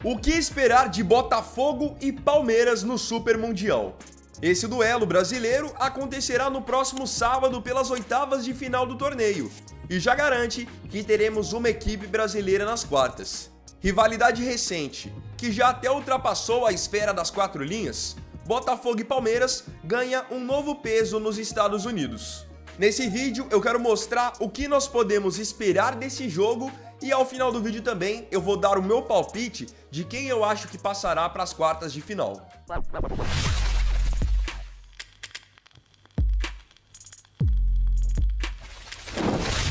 O que esperar de Botafogo e Palmeiras no Super Mundial? Esse duelo brasileiro acontecerá no próximo sábado pelas oitavas de final do torneio e já garante que teremos uma equipe brasileira nas quartas. Rivalidade recente, que já até ultrapassou a esfera das quatro linhas, Botafogo e Palmeiras ganha um novo peso nos Estados Unidos. Nesse vídeo eu quero mostrar o que nós podemos esperar desse jogo e ao final do vídeo também eu vou dar o meu palpite de quem eu acho que passará para as quartas de final.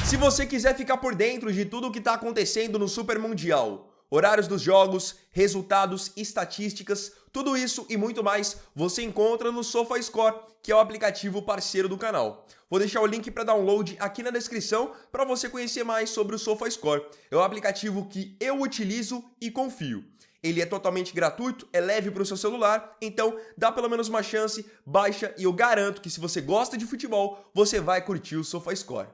Se você quiser ficar por dentro de tudo o que está acontecendo no Super Mundial, horários dos jogos, resultados, estatísticas, tudo isso e muito mais você encontra no SofaScore, que é o aplicativo parceiro do canal. Vou deixar o link para download aqui na descrição para você conhecer mais sobre o SofaScore. É um aplicativo que eu utilizo e confio. Ele é totalmente gratuito, é leve para o seu celular, então dá pelo menos uma chance, baixa e eu garanto que se você gosta de futebol, você vai curtir o SofaScore.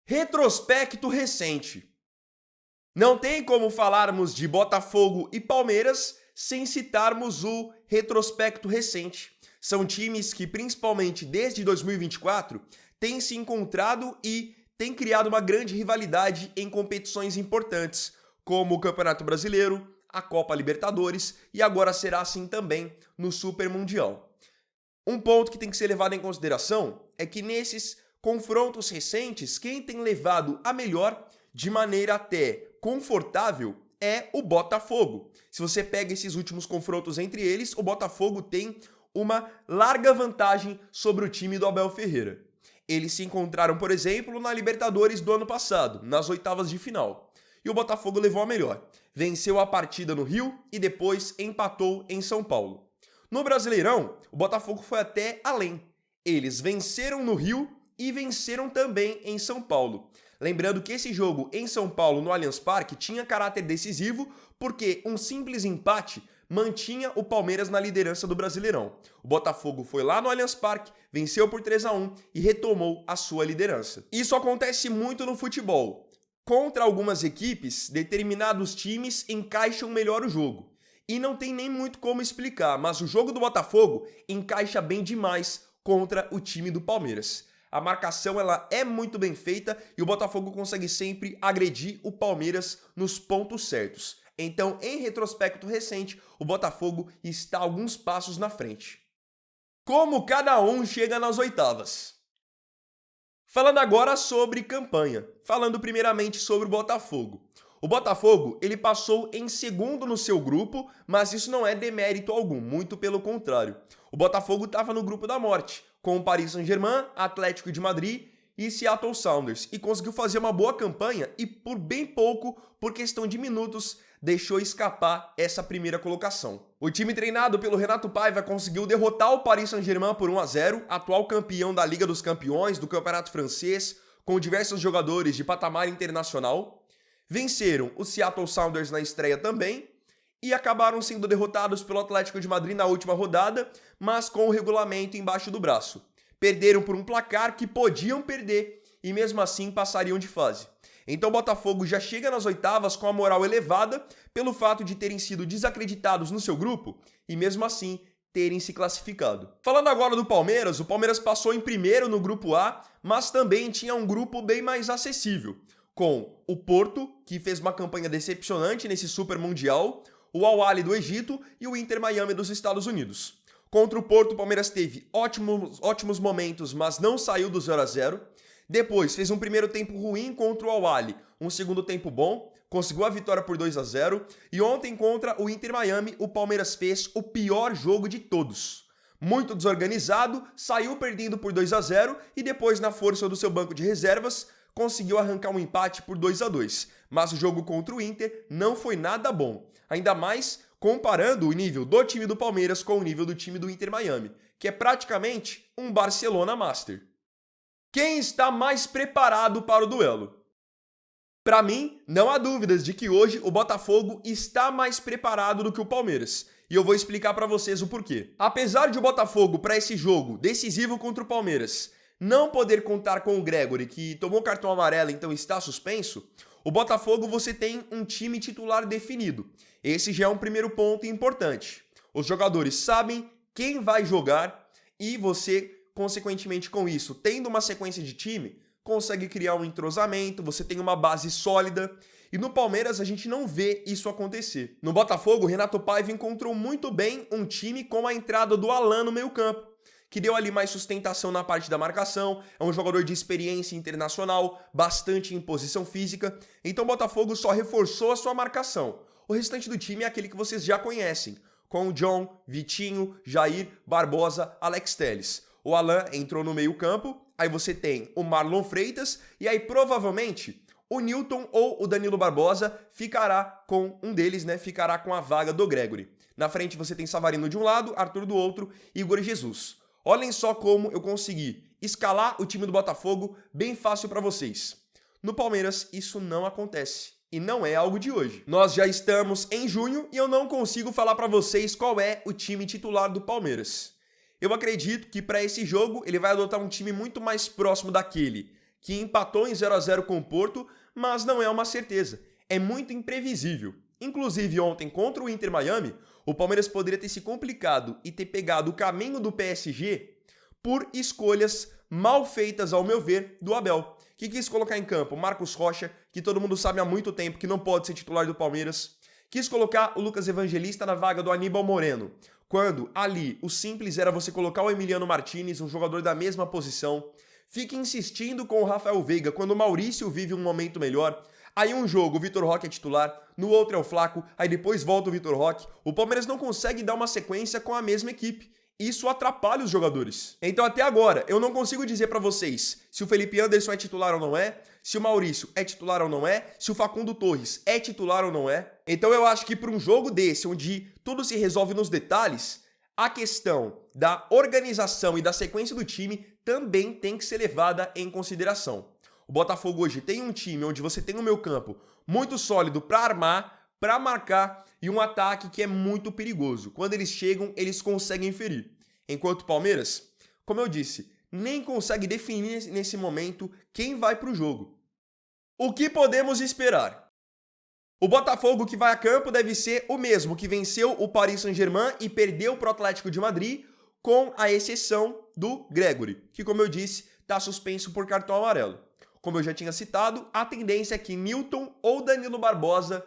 Retrospecto recente. Não tem como falarmos de Botafogo e Palmeiras sem citarmos o retrospecto recente. São times que, principalmente desde 2024, têm se encontrado e têm criado uma grande rivalidade em competições importantes, como o Campeonato Brasileiro, a Copa Libertadores e agora será assim também no Super Mundial. Um ponto que tem que ser levado em consideração é que nesses confrontos recentes, quem tem levado a melhor, de maneira até confortável, é o Botafogo. Se você pega esses últimos confrontos entre eles, o Botafogo tem uma larga vantagem sobre o time do Abel Ferreira. Eles se encontraram, por exemplo, na Libertadores do ano passado, nas oitavas de final. E o Botafogo levou a melhor. Venceu a partida no Rio e depois empatou em São Paulo. No Brasileirão, o Botafogo foi até além. Eles venceram no Rio e venceram também em São Paulo. Lembrando que esse jogo em São Paulo, no Allianz Parque, tinha caráter decisivo porque um simples empate mantinha o Palmeiras na liderança do Brasileirão. O Botafogo foi lá no Allianz Parque, venceu por 3-1 e retomou a sua liderança. Isso acontece muito no futebol. Contra algumas equipes, determinados times encaixam melhor o jogo. E não tem nem muito como explicar, mas o jogo do Botafogo encaixa bem demais contra o time do Palmeiras. A marcação ela é muito bem feita e o Botafogo consegue sempre agredir o Palmeiras nos pontos certos. Então, em retrospecto recente, o Botafogo está alguns passos na frente. Como cada um chega nas oitavas? Falando agora sobre campanha. Falando primeiramente sobre o Botafogo. O Botafogo, ele passou em segundo no seu grupo, mas isso não é demérito algum, muito pelo contrário. O Botafogo estava no grupo da morte, com o Paris Saint-Germain, Atlético de Madrid e Seattle Sounders, e conseguiu fazer uma boa campanha e por bem pouco, por questão de minutos, deixou escapar essa primeira colocação. O time treinado pelo Renato Paiva conseguiu derrotar o Paris Saint-Germain por 1-0, atual campeão da Liga dos Campeões, do Campeonato Francês, com diversos jogadores de patamar internacional. Venceram o Seattle Sounders na estreia também e acabaram sendo derrotados pelo Atlético de Madrid na última rodada, mas com o regulamento embaixo do braço. Perderam por um placar que podiam perder e mesmo assim passariam de fase. Então o Botafogo já chega nas oitavas com a moral elevada pelo fato de terem sido desacreditados no seu grupo e mesmo assim terem se classificado. Falando agora do Palmeiras, o Palmeiras passou em primeiro no grupo A, mas também tinha um grupo bem mais acessível, com o Porto, que fez uma campanha decepcionante nesse Super Mundial, o Al-Ahly do Egito e o Inter Miami dos Estados Unidos. Contra o Porto, o Palmeiras teve ótimos momentos, mas não saiu do 0-0. Depois, fez um primeiro tempo ruim contra o Al-Ahly, um segundo tempo bom, conseguiu a vitória por 2-0. E ontem, contra o Inter Miami, o Palmeiras fez o pior jogo de todos. Muito desorganizado, saiu perdendo por 2-0 e depois, na força do seu banco de reservas, conseguiu arrancar um empate por 2-2, mas o jogo contra o Inter não foi nada bom, ainda mais comparando o nível do time do Palmeiras com o nível do time do Inter Miami, que é praticamente um Barcelona Master. Quem está mais preparado para o duelo? Para mim, não há dúvidas de que hoje o Botafogo está mais preparado do que o Palmeiras, e eu vou explicar para vocês o porquê. Apesar de o Botafogo, para esse jogo decisivo contra o Palmeiras, não poder contar com o Gregory, que tomou cartão amarelo, então está suspenso, o Botafogo você tem um time titular definido. Esse já é um primeiro ponto importante. Os jogadores sabem quem vai jogar e você, consequentemente com isso, tendo uma sequência de time, consegue criar um entrosamento, você tem uma base sólida. E no Palmeiras a gente não vê isso acontecer. No Botafogo, o Renato Paiva encontrou muito bem um time com a entrada do Alan no meio-campo, que deu ali mais sustentação na parte da marcação, é um jogador de experiência internacional, bastante em posição física, então o Botafogo só reforçou a sua marcação. O restante do time é aquele que vocês já conhecem, com o John, Vitinho, Jair, Barbosa, Alex Telles. O Alan entrou no meio-campo, aí você tem o Marlon Freitas, e aí provavelmente o Newton ou o Danilo Barbosa ficará com um deles, né? Ficará com a vaga do Gregory. Na frente você tem Savarino de um lado, Arthur do outro e Igor Jesus. Olhem só como eu consegui escalar o time do Botafogo bem fácil para vocês. No Palmeiras isso não acontece. E não é algo de hoje. Nós já estamos em junho e eu não consigo falar para vocês qual é o time titular do Palmeiras. Eu acredito que para esse jogo ele vai adotar um time muito mais próximo daquele que empatou em 0 a 0 com o Porto, mas não é uma certeza. É muito imprevisível. Inclusive ontem contra o Inter Miami, o Palmeiras poderia ter se complicado e ter pegado o caminho do PSG por escolhas mal feitas, ao meu ver, do Abel, que quis colocar em campo Marcos Rocha, que todo mundo sabe há muito tempo que não pode ser titular do Palmeiras, quis colocar o Lucas Evangelista na vaga do Aníbal Moreno, quando ali o simples era você colocar o Emiliano Martinez, um jogador da mesma posição. Fica insistindo com o Rafael Veiga quando o Maurício vive um momento melhor. Aí um jogo o Vitor Roque é titular, no outro é o Flaco, aí depois volta o Vitor Roque. O Palmeiras não consegue dar uma sequência com a mesma equipe. Isso atrapalha os jogadores. Então até agora eu não consigo dizer pra vocês se o Felipe Anderson é titular ou não é, se o Maurício é titular ou não é, se o Facundo Torres é titular ou não é. Então eu acho que para um jogo desse, onde tudo se resolve nos detalhes, a questão da organização e da sequência do time também tem que ser levada em consideração. O Botafogo hoje tem um time onde você tem um meio-campo muito sólido para armar, para marcar e um ataque que é muito perigoso. Quando eles chegam, eles conseguem ferir. Enquanto o Palmeiras, como eu disse, nem consegue definir nesse momento quem vai para o jogo. O que podemos esperar? O Botafogo que vai a campo deve ser o mesmo que venceu o Paris Saint-Germain e perdeu para o Atlético de Madrid, com a exceção do Gregory, que, como eu disse, está suspenso por cartão amarelo. Como eu já tinha citado, a tendência é que Newton ou Danilo Barbosa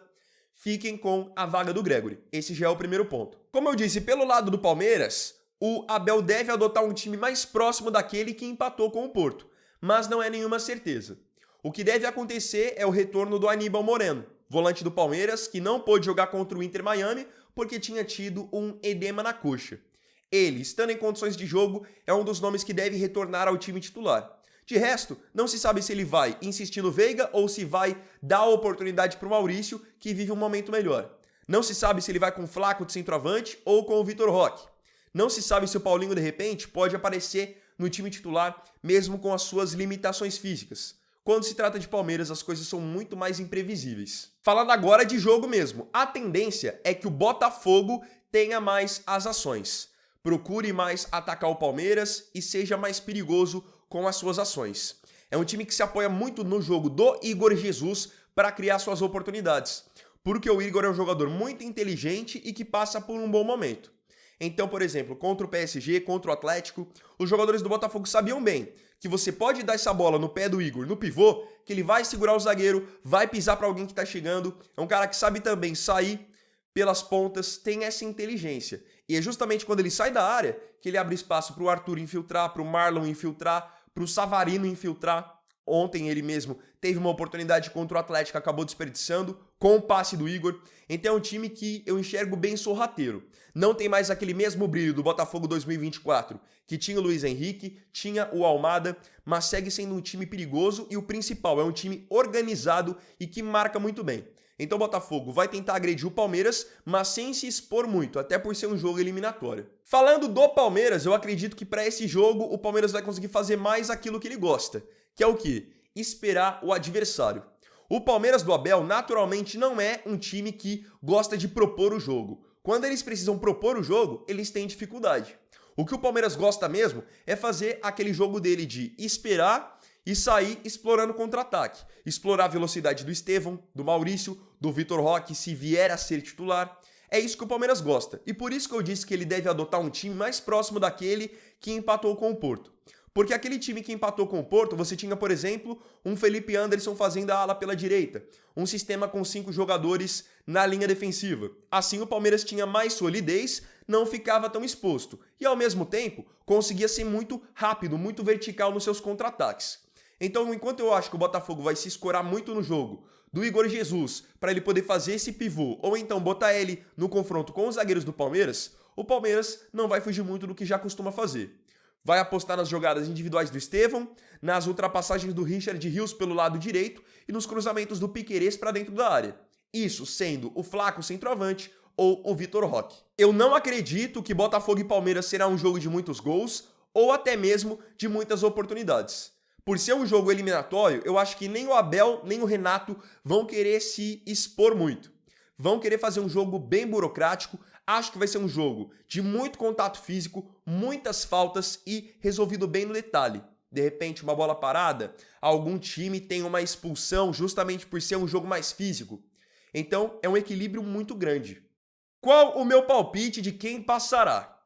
fiquem com a vaga do Gregory. Esse já é o primeiro ponto. Como eu disse, pelo lado do Palmeiras, o Abel deve adotar um time mais próximo daquele que empatou com o Porto, mas não é nenhuma certeza. O que deve acontecer é o retorno do Aníbal Moreno, volante do Palmeiras, que não pôde jogar contra o Inter Miami porque tinha tido um edema na coxa. Ele, estando em condições de jogo, é um dos nomes que deve retornar ao time titular. De resto, não se sabe se ele vai insistir no Veiga ou se vai dar a oportunidade para o Maurício, que vive um momento melhor. Não se sabe se ele vai com o Flaco de centroavante ou com o Vitor Roque. Não se sabe se o Paulinho, de repente, pode aparecer no time titular, mesmo com as suas limitações físicas. Quando se trata de Palmeiras, as coisas são muito mais imprevisíveis. Falando agora de jogo mesmo, a tendência é que o Botafogo tenha mais as ações. Procure mais atacar o Palmeiras e seja mais perigoso com as suas ações. É um time que se apoia muito no jogo do Igor Jesus para criar suas oportunidades, porque o Igor é um jogador muito inteligente e que passa por um bom momento. Então, por exemplo, contra o PSG, contra o Atlético, os jogadores do Botafogo sabiam bem que você pode dar essa bola no pé do Igor, no pivô, que ele vai segurar o zagueiro, vai pisar para alguém que está chegando. É um cara que sabe também sair pelas pontas, tem essa inteligência. E é justamente quando ele sai da área que ele abre espaço para o Arthur infiltrar, para o Marlon infiltrar, para o Savarino infiltrar. Ontem ele mesmo teve uma oportunidade contra o Atlético, acabou desperdiçando com o passe do Igor. Então é um time que eu enxergo bem sorrateiro. Não tem mais aquele mesmo brilho do Botafogo 2024, que tinha o Luiz Henrique, tinha o Almada, mas segue sendo um time perigoso e o principal, é um time organizado e que marca muito bem. Então o Botafogo vai tentar agredir o Palmeiras, mas sem se expor muito, até por ser um jogo eliminatório. Falando do Palmeiras, eu acredito que para esse jogo o Palmeiras vai conseguir fazer mais aquilo que ele gosta, que é o quê? Esperar o adversário. O Palmeiras do Abel naturalmente não é um time que gosta de propor o jogo. Quando eles precisam propor o jogo, eles têm dificuldade. O que o Palmeiras gosta mesmo é fazer aquele jogo dele de esperar e sair explorando contra-ataque. Explorar a velocidade do Estevão, do Maurício, do Vitor Roque se vier a ser titular. É isso que o Palmeiras gosta, e por isso que eu disse que ele deve adotar um time mais próximo daquele que empatou com o Porto. Porque aquele time que empatou com o Porto, você tinha, por exemplo, um Felipe Anderson fazendo a ala pela direita, um sistema com 5 jogadores na linha defensiva. Assim o Palmeiras tinha mais solidez, não ficava tão exposto e ao mesmo tempo conseguia ser muito rápido, muito vertical nos seus contra-ataques. Então, enquanto eu acho que o Botafogo vai se escorar muito no jogo do Igor Jesus para ele poder fazer esse pivô ou então botar ele no confronto com os zagueiros do Palmeiras, o Palmeiras não vai fugir muito do que já costuma fazer. Vai apostar nas jogadas individuais do Estevão, nas ultrapassagens do Richard Rios pelo lado direito e nos cruzamentos do Piquerez para dentro da área. Isso sendo o Flaco centroavante ou o Vitor Roque. Eu não acredito que Botafogo e Palmeiras será um jogo de muitos gols ou até mesmo de muitas oportunidades. Por ser um jogo eliminatório, eu acho que nem o Abel nem o Renato vão querer se expor muito. Vão querer fazer um jogo bem burocrático. Acho que vai ser um jogo de muito contato físico, muitas faltas e resolvido bem no detalhe. De repente, uma bola parada, algum time tem uma expulsão justamente por ser um jogo mais físico. Então, é um equilíbrio muito grande. Qual o meu palpite de quem passará?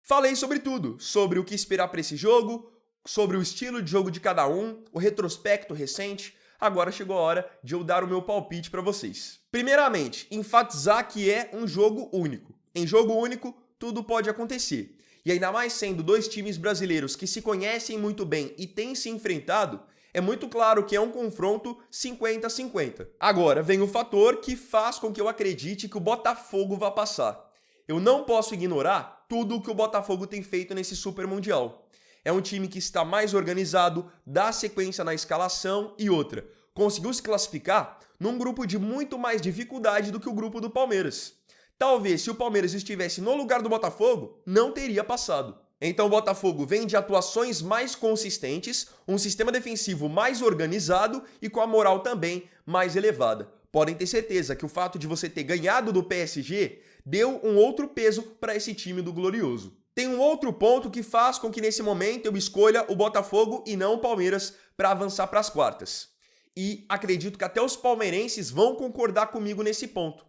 Falei sobre tudo, sobre o que esperar para esse jogo, sobre o estilo de jogo de cada um, o retrospecto recente. Agora chegou a hora de eu dar o meu palpite para vocês. Primeiramente, enfatizar que é um jogo único. Em jogo único, tudo pode acontecer. E ainda mais sendo dois times brasileiros que se conhecem muito bem e têm se enfrentado, é muito claro que é um confronto 50-50. Agora, vem o fator que faz com que eu acredite que o Botafogo vá passar. Eu não posso ignorar tudo o que o Botafogo tem feito nesse Super Mundial. É um time que está mais organizado, dá sequência na escalação e outra. Conseguiu se classificar num grupo de muito mais dificuldade do que o grupo do Palmeiras. Talvez se o Palmeiras estivesse no lugar do Botafogo, não teria passado. Então o Botafogo vem de atuações mais consistentes, um sistema defensivo mais organizado e com a moral também mais elevada. Podem ter certeza que o fato de você ter ganhado do PSG deu um outro peso para esse time do Glorioso. Tem um outro ponto que faz com que nesse momento eu escolha o Botafogo e não o Palmeiras para avançar para as quartas. E acredito que até os palmeirenses vão concordar comigo nesse ponto,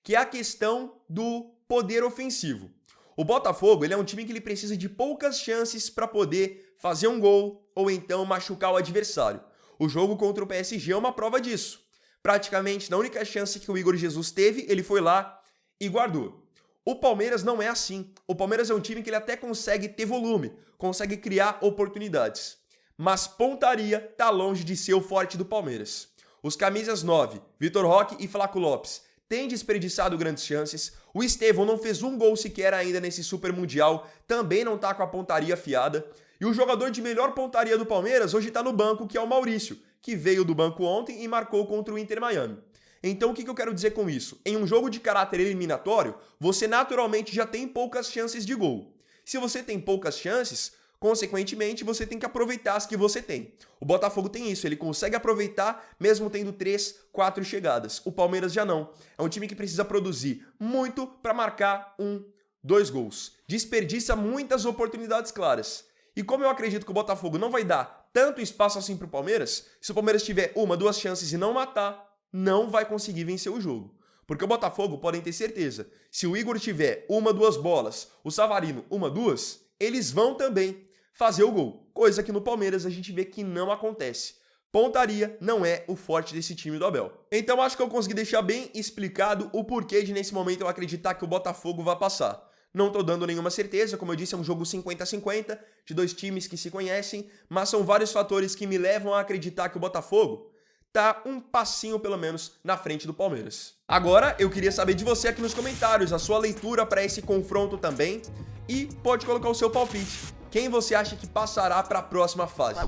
que é a questão do poder ofensivo. O Botafogo ele é um time que ele precisa de poucas chances para poder fazer um gol ou então machucar o adversário. O jogo contra o PSG é uma prova disso. Praticamente, na única chance que o Igor Jesus teve, ele foi lá e guardou. O Palmeiras não é assim. O Palmeiras é um time que ele até consegue ter volume, consegue criar oportunidades. Mas pontaria tá longe de ser o forte do Palmeiras. Os camisas 9, Vitor Roque e Flaco Lopes, têm desperdiçado grandes chances. O Estevão não fez um gol sequer ainda nesse Super Mundial, também não tá com a pontaria afiada. E o jogador de melhor pontaria do Palmeiras hoje tá no banco, que é o Maurício, que veio do banco ontem e marcou contra o Inter Miami. Então o que eu quero dizer com isso? Em um jogo de caráter eliminatório, você naturalmente já tem poucas chances de gol. Se você tem poucas chances, consequentemente você tem que aproveitar as que você tem. O Botafogo tem isso, ele consegue aproveitar mesmo tendo 3, 4 chegadas. O Palmeiras já não. É um time que precisa produzir muito para marcar 1, 2 gols. Desperdiça muitas oportunidades claras. E como eu acredito que o Botafogo não vai dar tanto espaço assim para o Palmeiras, se o Palmeiras tiver 1, 2 chances e não matar, não vai conseguir vencer o jogo. Porque o Botafogo, podem ter certeza, se o Igor tiver 1, 2 bolas, o Savarino 1, 2, eles vão também fazer o gol. Coisa que no Palmeiras a gente vê que não acontece. Pontaria não é o forte desse time do Abel. Então acho que eu consegui deixar bem explicado o porquê de nesse momento eu acreditar que o Botafogo vai passar. Não tô dando nenhuma certeza, como eu disse, é um jogo 50-50, de dois times que se conhecem, mas são vários fatores que me levam a acreditar que o Botafogo tá um passinho, pelo menos, na frente do Palmeiras. Agora, eu queria saber de você aqui nos comentários, a sua leitura para esse confronto também, e pode colocar o seu palpite. Quem você acha que passará para a próxima fase?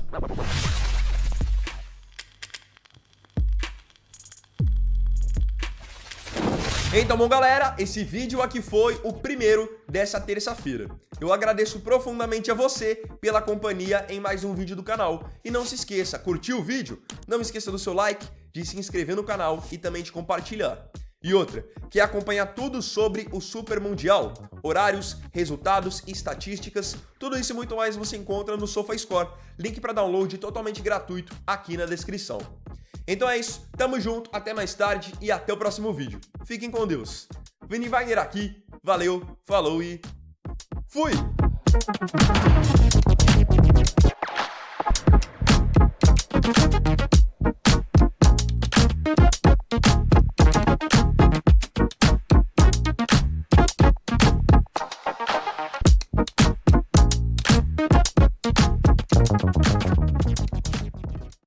Então, bom, galera, esse vídeo aqui foi o primeiro dessa terça-feira. Eu agradeço profundamente a você pela companhia em mais um vídeo do canal. E não se esqueça, curtiu o vídeo? Não esqueça do seu like, de se inscrever no canal e também de compartilhar. E outra, quer acompanhar tudo sobre o Super Mundial? Horários, resultados, estatísticas, tudo isso e muito mais você encontra no SofaScore. Link para download totalmente gratuito aqui na descrição. Então é isso, tamo junto, até mais tarde e até o próximo vídeo. Fiquem com Deus. Vini Wagner aqui, valeu, falou e fui!